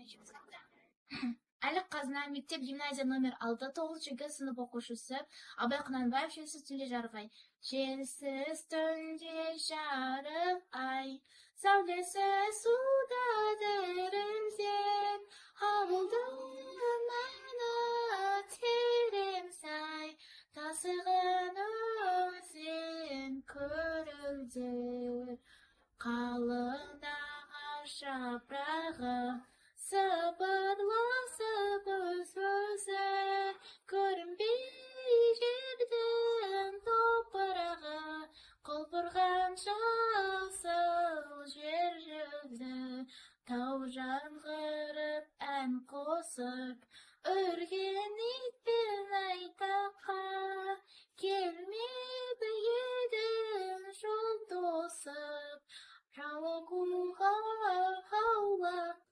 Али Қазына мектеп гимназия номер 6 9 сынып оқушысы Абай Құнанбаев желсіз түнде жарық ай. Желсіз түнде жарық ай, сәулесі суда дірілдеп, ауылдың мәні терең сай, тасыған өзен көрілдер. Қалың ағаш жапырағы сыбырласып өз-өзі, көрінбей жердің топырағы, құлпырған жасыл жер жүзі. Тау жаңғырып ән қосып, үрген итпен айтаққа, келмеді едің жол тосып, жауығуға аулақ